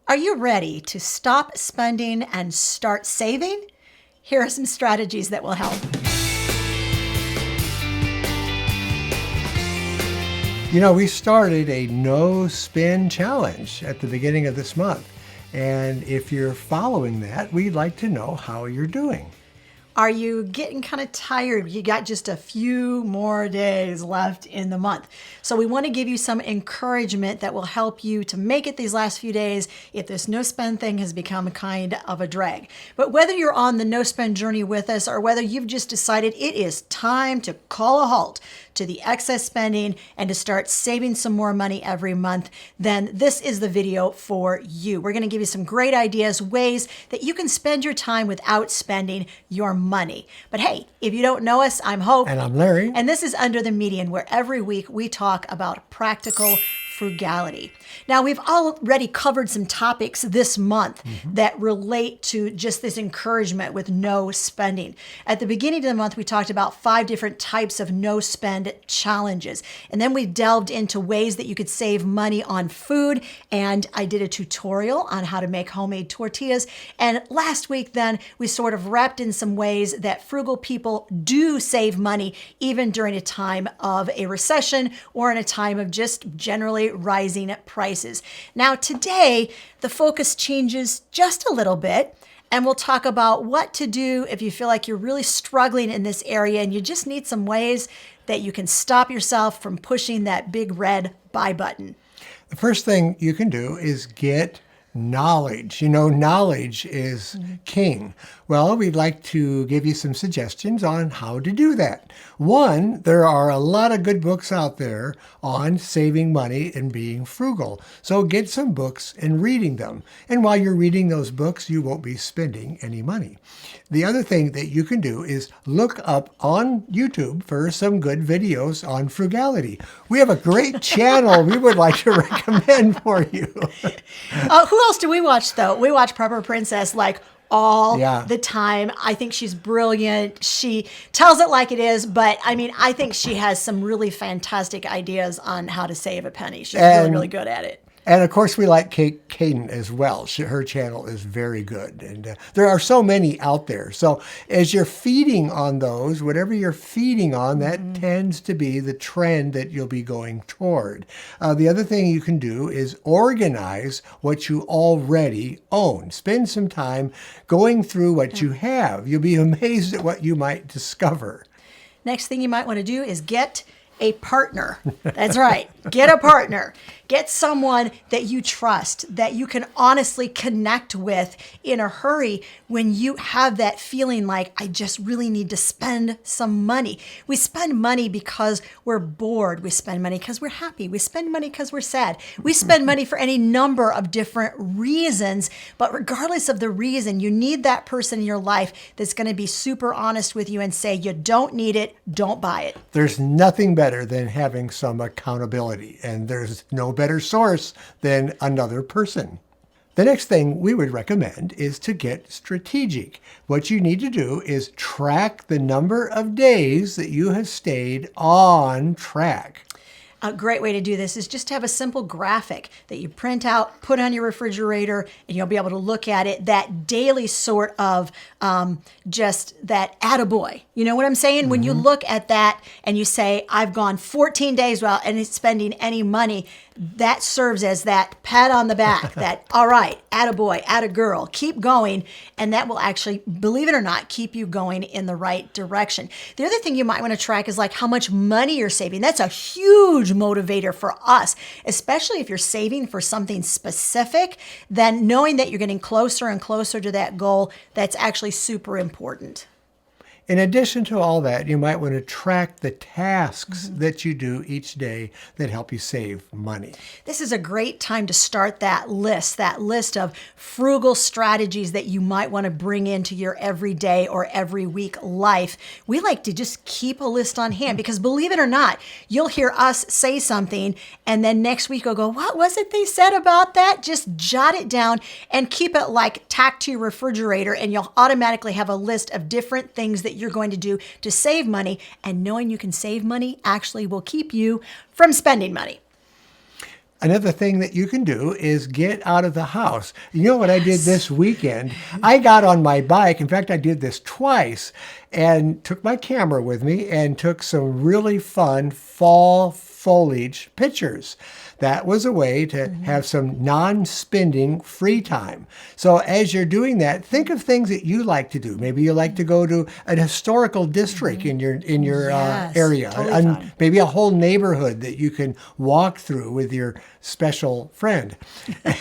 Are you ready to stop spending and start saving? Here are some strategies that will help. You know, we started a no spend challenge at the beginning of this month. And if you're following that, we'd like to know how you're doing. Are you getting kind of tired? You got just a few more days left in the month. So we want to give you some encouragement that will help you to make it these last few days if this no spend thing has become kind of a drag. But whether you're on the no spend journey with us or whether you've just decided it is time to call a halt to the excess spending and to start saving some more money every month, then this is the video for you. We're going to give you some great ideas, ways that you can spend your time without spending your money. But hey, if you don't know us, I'm Hope. And I'm Larry. And this is Under the Median, where every week we talk about practical frugality. Now, we've already covered some topics this month that relate to just this encouragement with no spending. At the beginning of the month, we talked about 5 different types of no spend challenges. And then we delved into ways that you could save money on food. And I did a tutorial on how to make homemade tortillas. And last week, then, we sort of wrapped in some ways that frugal people do save money even during a time of a recession or in a time of just generally rising prices. Now, today, the focus changes just a little bit, and we'll talk about what to do if you feel like you're really struggling in this area and you just need some ways that you can stop yourself from pushing that big red buy button. The first thing you can do is get knowledge. You know, knowledge is king. Well, we'd like to give you some suggestions on how to do that. One, there are a lot of good books out there on saving money and being frugal. So get some books and reading them. And while you're reading those books, you won't be spending any money. The other thing that you can do is look up on YouTube for some good videos on frugality. We have a great channel we would like to recommend for you. Who else do we watch, though? We watch Prepper Princess like all Yeah. the time. I think she's brilliant. She tells it like it is, but I mean, I think she has some really fantastic ideas on how to save a penny. She's really, really good at it. And of course, we like Kate Caden as well. Her channel is very good. And there are so many out there. So as you're feeding on those, whatever you're feeding on, that tends to be the trend that you'll be going toward. The other thing you can do is organize what you already own. Spend some time going through what you have. You'll be amazed at what you might discover. Next thing you might want to do is get a partner. That's right. Get a partner. Get someone that you trust, that you can honestly connect with in a hurry when you have that feeling like, I just really need to spend some money. We spend money because we're bored. We spend money because we're happy. We spend money because we're sad. We spend money for any number of different reasons. But regardless of the reason, you need that person in your life that's going to be super honest with you and say, you don't need it, don't buy it. There's nothing better than having some accountability, and there's no better source than another person. The next thing we would recommend is to get strategic. What you need to do is track the number of days that you have stayed on track. A great way to do this is just to have a simple graphic that you print out, put on your refrigerator, and you'll be able to look at it, that daily sort of just that attaboy. You know what I'm saying? When you look at that and you say, I've gone 14 days without spending any money, that serves as that pat on the back, that, all right, attaboy, attagirl, keep going. And that will actually, believe it or not, keep you going in the right direction. The other thing you might want to track is like how much money you're saving. That's a huge motivator for us, especially if you're saving for something specific, then knowing that you're getting closer and closer to that goal, that's actually super important. In addition to all that, you might want to track the tasks that you do each day that help you save money. This is a great time to start that list of frugal strategies that you might want to bring into your everyday or every week life. We like to just keep a list on hand because believe it or not, you'll hear us say something and then next week you'll go, what was it they said about that? Just jot it down and keep it like tacked to your refrigerator and you'll automatically have a list of different things that you're going to do to save money, and knowing you can save money actually will keep you from spending money. Another thing that you can do is get out of the house. You know what I did this weekend? I got on my bike. In fact, I did this twice and took my camera with me and took some really fun fall foliage pictures. That was a way to have some non-spending free time. So as you're doing that, think of things that you like to do. Maybe you like to go to an historical district in your Yes, area, totally fun. maybe a whole neighborhood that you can walk through with your special friend.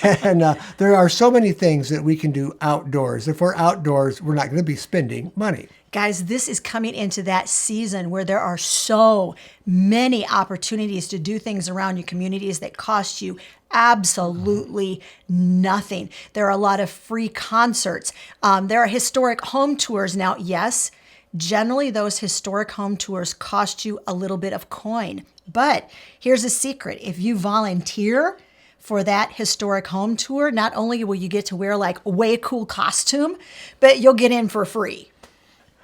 And there are so many things that we can do outdoors. If we're outdoors, we're not going to be spending money. Guys, this is coming into that season where there are so many opportunities to do things around your communities that cost you absolutely nothing. There are a lot of free concerts. There are historic home tours. Now, yes, generally those historic home tours cost you a little bit of coin. But here's a secret. If you volunteer for that historic home tour, not only will you get to wear like a way cool costume, but you'll get in for free.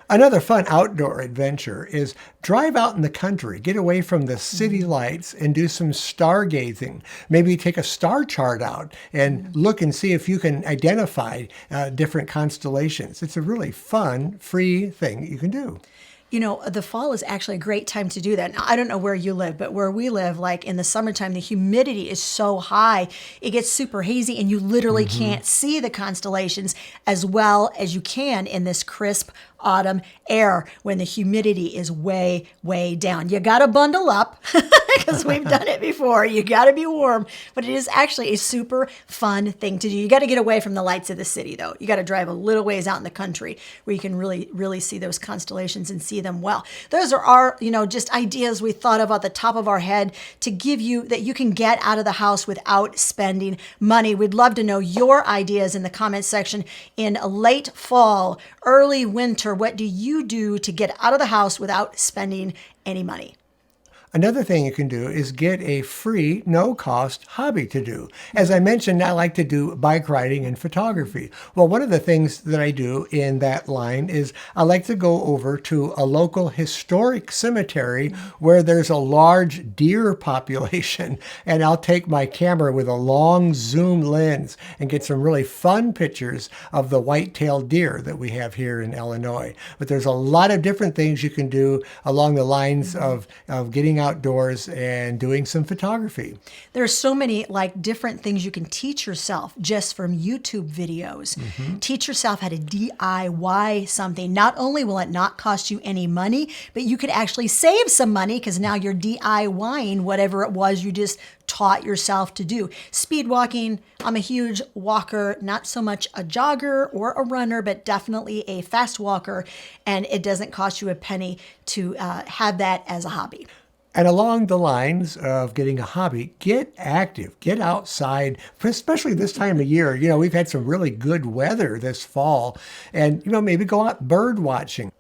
Another fun outdoor adventure is drive out in the country, get away from the city lights and do some stargazing. Maybe take a star chart out and look and see if you can identify different constellations. It's a really fun, free thing you can do. You know, the fall is actually a great time to do that. Now, I don't know where you live, but where we live, like in the summertime, the humidity is so high, it gets super hazy and you literally can't see the constellations as well as you can in this crisp autumn air when the humidity is way, way down. You got to bundle up because we've done it before. You got to be warm, but it is actually a super fun thing to do. You got to get away from the lights of the city, though. You got to drive a little ways out in the country where you can really, really see those constellations and see them well. Those are our, just ideas we thought of at the top of our head to give you that you can get out of the house without spending money. We'd love to know your ideas in the comments section. In late fall, early winter, what do you do to get out of the house without spending any money? Another thing you can do is get a free, no-cost hobby to do. As I mentioned, I like to do bike riding and photography. Well, one of the things that I do in that line is I like to go over to a local historic cemetery where there's a large deer population, and I'll take my camera with a long zoom lens and get some really fun pictures of the white-tailed deer that we have here in Illinois. But there's a lot of different things you can do along the lines of getting outdoors and doing some photography. There's so many different things you can teach yourself just from YouTube videos. Teach yourself how to DIY something. Not only will it not cost you any money, but you could actually save some money because now you're DIYing whatever it was you just taught yourself to do. Speed walking, I'm a huge walker, not so much a jogger or a runner, but definitely a fast walker, and it doesn't cost you a penny to have that as a hobby. And along the lines of getting a hobby, get active, get outside, especially this time of year. We've had some really good weather this fall, and, maybe go out bird watching.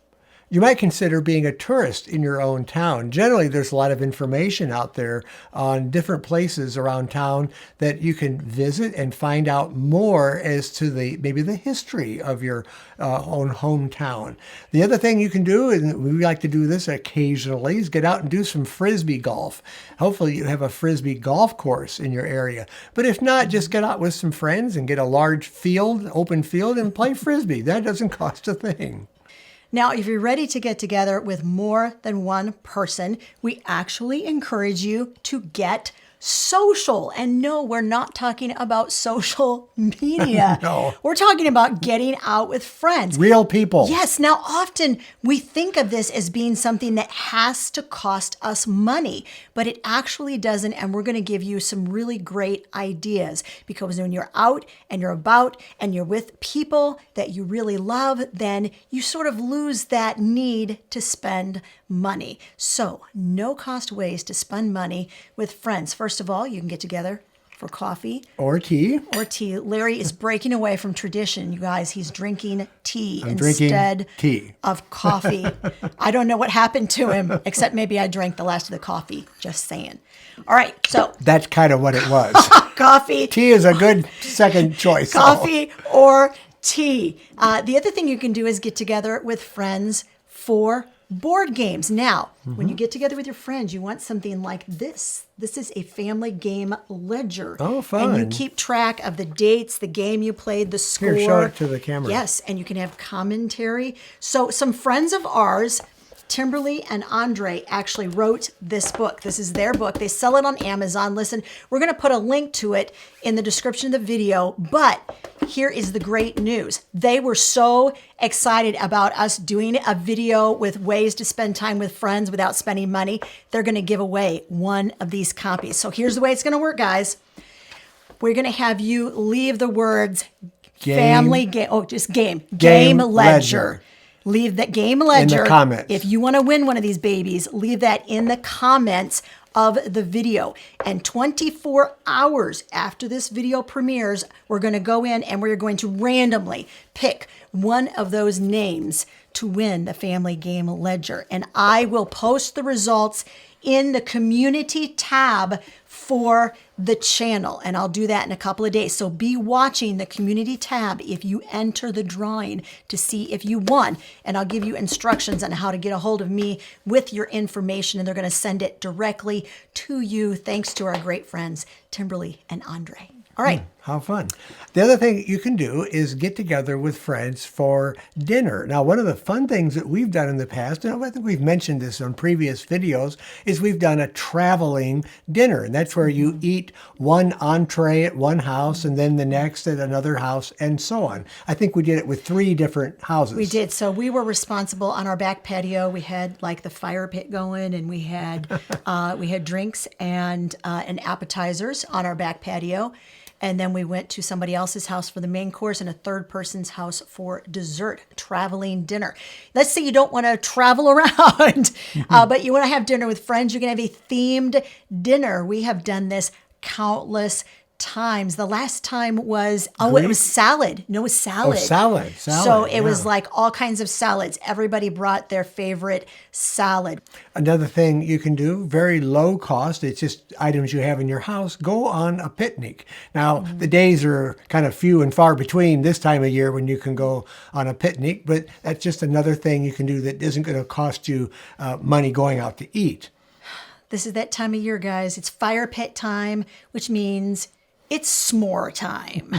You might consider being a tourist in your own town. Generally, there's a lot of information out there on different places around town that you can visit and find out more as to maybe the history of your own hometown. The other thing you can do, and we like to do this occasionally, is get out and do some frisbee golf. Hopefully you have a frisbee golf course in your area. But if not, just get out with some friends and get a large field, open field, and play frisbee. That doesn't cost a thing. Now, if you're ready to get together with more than one person, we actually encourage you to get social. And no, we're not talking about social media. No. We're talking about getting out with friends. Real people. Yes. Now, often we think of this as being something that has to cost us money, but it actually doesn't. And we're going to give you some really great ideas because when you're out and you're about and you're with people that you really love, then you sort of lose that need to spend money. So no cost ways to spend money with friends. First of all, you can get together for coffee. Or tea. Larry is breaking away from tradition, you guys. He's drinking tea instead of coffee. I don't know what happened to him, except maybe I drank the last of the coffee. Just saying. All right, so. That's kind of what it was. Coffee. Tea is a good second choice. Coffee or tea. The other thing you can do is get together with friends for Board games. Now, when you get together with your friends, you want something like this. This is a family game ledger. Oh, fun. And you keep track of the dates, the game you played, the score. Here, show it to the camera. Yes, and you can have commentary. So some friends of ours, Timberly and Andre, actually wrote this book. This is their book. They sell it on Amazon. Listen, we're going to put a link to it in the description of the video, but here is the great news. They were so excited about us doing a video with ways to spend time with friends without spending money. They're going to give away one of these copies. So here's the way it's going to work, guys. We're going to have you leave the words family game. Oh, just game. Game ledger. Leave that game ledger. In the comments. If you want to win one of these babies, leave that in the comments of the video. And 24 hours after this video premieres, we're going to go in and we're going to randomly pick one of those names to win the family game ledger. And I will post the results in the community tab for the channel. And I'll do that in a couple of days. So be watching the community tab if you enter the drawing to see if you won. And I'll give you instructions on how to get a hold of me with your information. And they're going to send it directly to you thanks to our great friends, Timberly and Andre. All right. How fun. The other thing you can do is get together with friends for dinner. Now, one of the fun things that we've done in the past, and I think we've mentioned this on previous videos, is we've done a traveling dinner. And that's where you eat one entree at one house and then the next at another house and so on. I think we did it with 3 different houses. We did. So we were responsible on our back patio. We had like the fire pit going, and we had drinks and appetizers on our back patio. And then we went to somebody else's house for the main course and a third person's house for dessert, traveling dinner. Let's say you don't want to travel around, but you want to have dinner with friends. You can have a themed dinner. We have done this countless times. The last time was, it was salad. No, it was salad. Oh, salad. So it was like all kinds of salads. Everybody brought their favorite salad. Another thing you can do, very low cost, it's just items you have in your house, go on a picnic. Now, the days are kind of few and far between this time of year when you can go on a picnic, but that's just another thing you can do that isn't going to cost you money going out to eat. This is that time of year, guys. It's fire pit time, which means it's s'more time.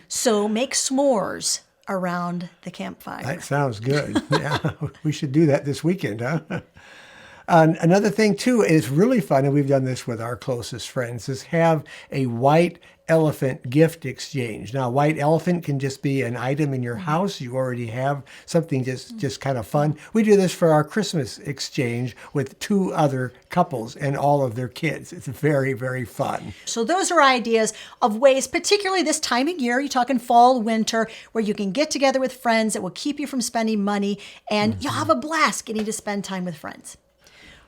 So make s'mores around the campfire. That sounds good. Yeah, we should do that this weekend, huh? Another thing, too, is really fun, and we've done this with our closest friends, is have a white elephant gift exchange. Now, white elephant can just be an item in your house. You already have something just kind of fun. We do this for our Christmas exchange with 2 other couples and all of their kids. It's very, very fun. So those are ideas of ways, particularly this time of year, you're talking fall, winter, where you can get together with friends that will keep you from spending money, and you'll have a blast getting to spend time with friends.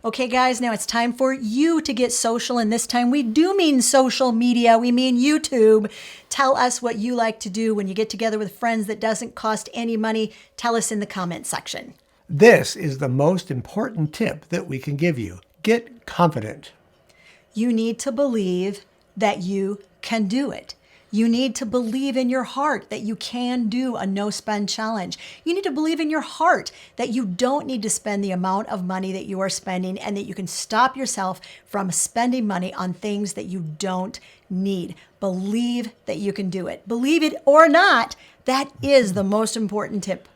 Okay, guys, now it's time for you to get social, and this time we do mean social media. We mean YouTube. Tell us what you like to do when you get together with friends that doesn't cost any money. Tell us in the comment section. This is the most important tip that we can give you. Get confident. You need to believe that you can do it. You need to believe in your heart that you can do a no-spend challenge. You need to believe in your heart that you don't need to spend the amount of money that you are spending, and that you can stop yourself from spending money on things that you don't need. Believe that you can do it. Believe it or not, that is the most important tip.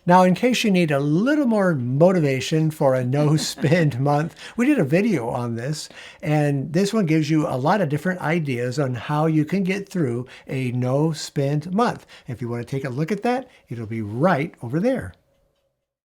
Now, in case you need a little more motivation for a no-spend month, we did a video on this, and this one gives you a lot of different ideas on how you can get through a no-spend month. If you want to take a look at that, it'll be right over there.